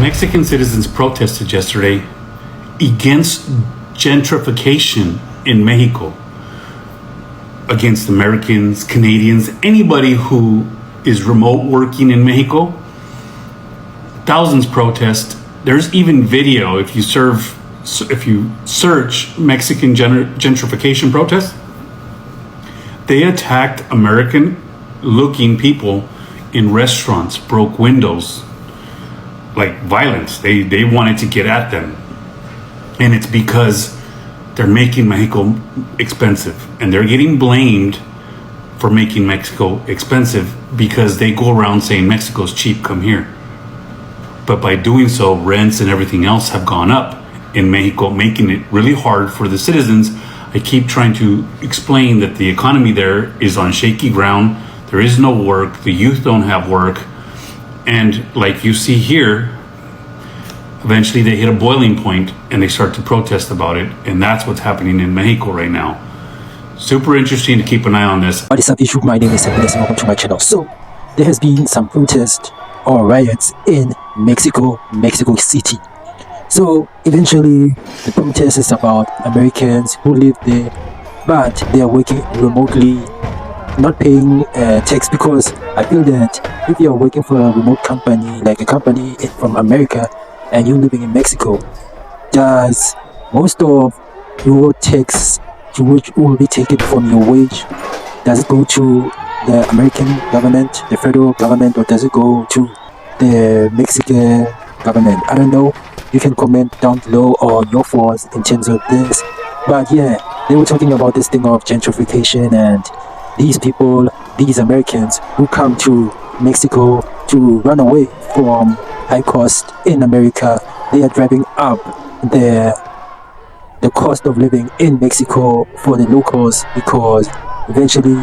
Mexican citizens protested yesterday against gentrification in Mexico, against Americans, Canadians, anybody who is remote working in Mexico. Thousands protest. There's even video if you search Mexican gentrification protests. They attacked American-looking people in restaurants, broke windows, like violence. They wanted to get at them. And it's because they're making Mexico expensive. And they're getting blamed for making Mexico expensive because they go around saying Mexico's cheap, come here. But by doing so, rents and everything else have gone up in Mexico, making it really hard for the citizens. I keep trying to explain that the economy there is on shaky ground. There is no work. The youth don't have work. And like you see here, eventually they hit a boiling point and they start to protest about it. And that's what's happening in Mexico right now. Super interesting to keep an eye on this. What is up, issue? My name is Condesa and welcome to my channel. So, there has been some protests or riots in Mexico City. So, eventually, the protest is about Americans who live there, but they are working remotely, not paying tax, because I feel that if you are working for a remote company, like a company from America, and you're living in Mexico, does most of your tax which will be taken from your wage, does it go to the American government, the federal government, or does it go to the Mexican government? I don't know. You can comment down below on your thoughts in terms of this. But yeah, they were talking about this thing of gentrification, and these people, these Americans who come to Mexico to run away from high cost in America, they are driving up the cost of living in Mexico for the locals, because eventually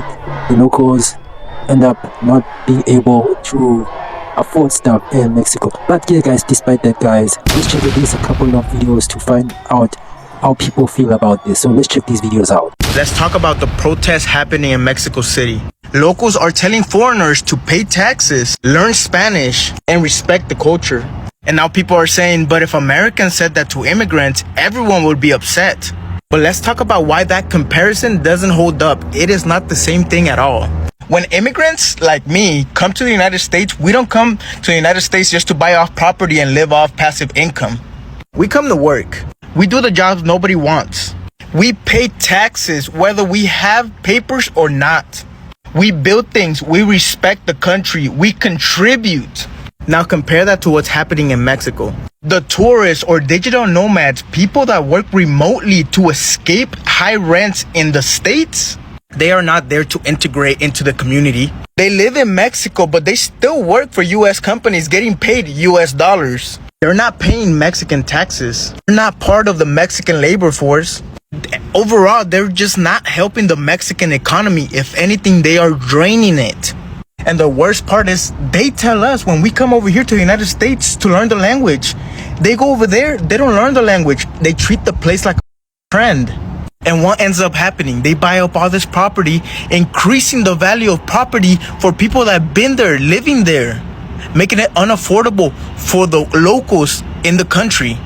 the locals end up not being able to afford stuff in Mexico. But yeah guys, despite that guys, let's check at least a couple of videos to find out how people feel about this. So let's check these videos out. Let's talk about the protests happening in Mexico City. Locals are telling foreigners to pay taxes, learn Spanish, and respect the culture. And now people are saying, but if Americans said that to immigrants, everyone would be upset. But let's talk about why that comparison doesn't hold up. It is not the same thing at all. When immigrants like me come to the United States, we don't come to the United States just to buy off property and live off passive income. We come to work. We do the jobs nobody wants. We pay taxes whether we have papers or not. We build things. We respect the country. We contribute. Now compare that to what's happening in Mexico. The tourists or digital nomads, people that work remotely to escape high rents in the States, they are not there to integrate into the community. They live in Mexico, but they still work for US companies getting paid US dollars. They're not paying Mexican taxes. They're not part of the Mexican labor force. Overall, they're just not helping the Mexican economy. If anything, they are draining it. And the worst part is they tell us when we come over here to the United States to learn the language. They go over there, they don't learn the language. They treat the place like a friend. And what ends up happening? They buy up all this property, increasing the value of property for people that have been there, living there, making it unaffordable for the locals in the country.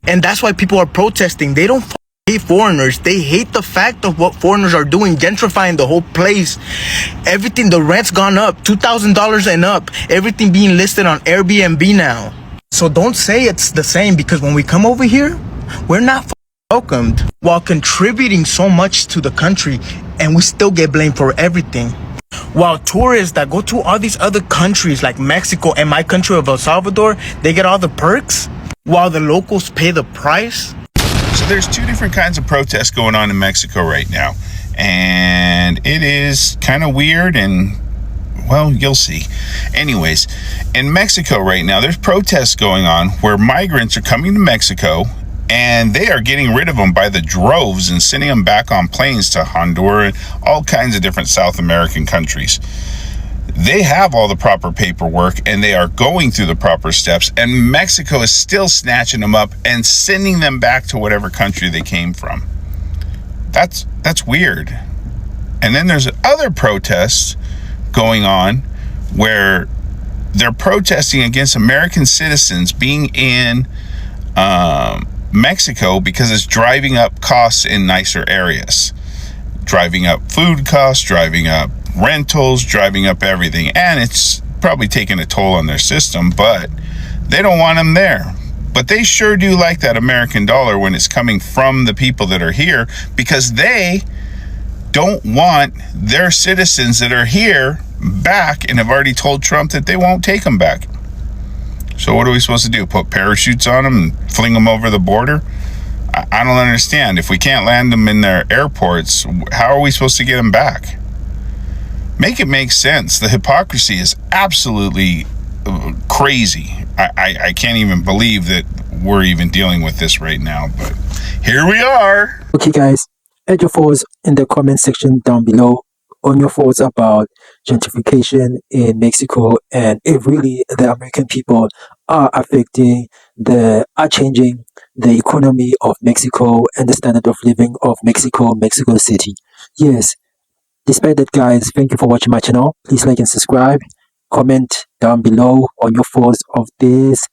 And that's why people are protesting. They don't hate foreigners. They hate the fact of what foreigners are doing, gentrifying the whole place. Everything, the rent's gone up, $2,000 and up. Everything being listed on Airbnb now. So don't say it's the same, because when we come over here, we're not welcomed while contributing so much to the country, and we still get blamed for everything. While tourists that go to all these other countries like Mexico and my country of El Salvador, they get all the perks, while the locals pay the price. So there's two different kinds of protests going on in Mexico right now, and it is kind of weird, and well, you'll see. Anyways, in Mexico right now, there's protests going on where migrants are coming to Mexico, and they are getting rid of them by the droves and sending them back on planes to Honduras and all kinds of different South American countries. They have all the proper paperwork and they are going through the proper steps, and Mexico is still snatching them up and sending them back to whatever country they came from. That's weird. And then there's other protests going on where they're protesting against American citizens being in Mexico because it's driving up costs in nicer areas, driving up food costs, driving up rentals, driving up everything, and it's probably taking a toll on their system, but they don't want them there. But they sure do like that American dollar when it's coming from the people that are here, because they don't want their citizens that are here back and have already told Trump that they won't take them back. So what are we supposed to do? Put parachutes on them and fling them over the border? I don't understand. If we can't land them in their airports, how are we supposed to get them back? Make it make sense. The hypocrisy is absolutely crazy. I can't even believe that we're even dealing with this right now, but here we are. Okay, guys, add your thoughts in the comment section down below on your thoughts about gentrification in Mexico, and if really the American people are changing the economy of Mexico and the standard of living of Mexico City. Yes, despite that, guys, thank you for watching my channel. Please like and subscribe. Comment down below on your thoughts of this,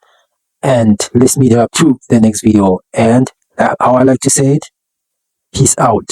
and let's meet up to the next video. And how I like to say it, peace out.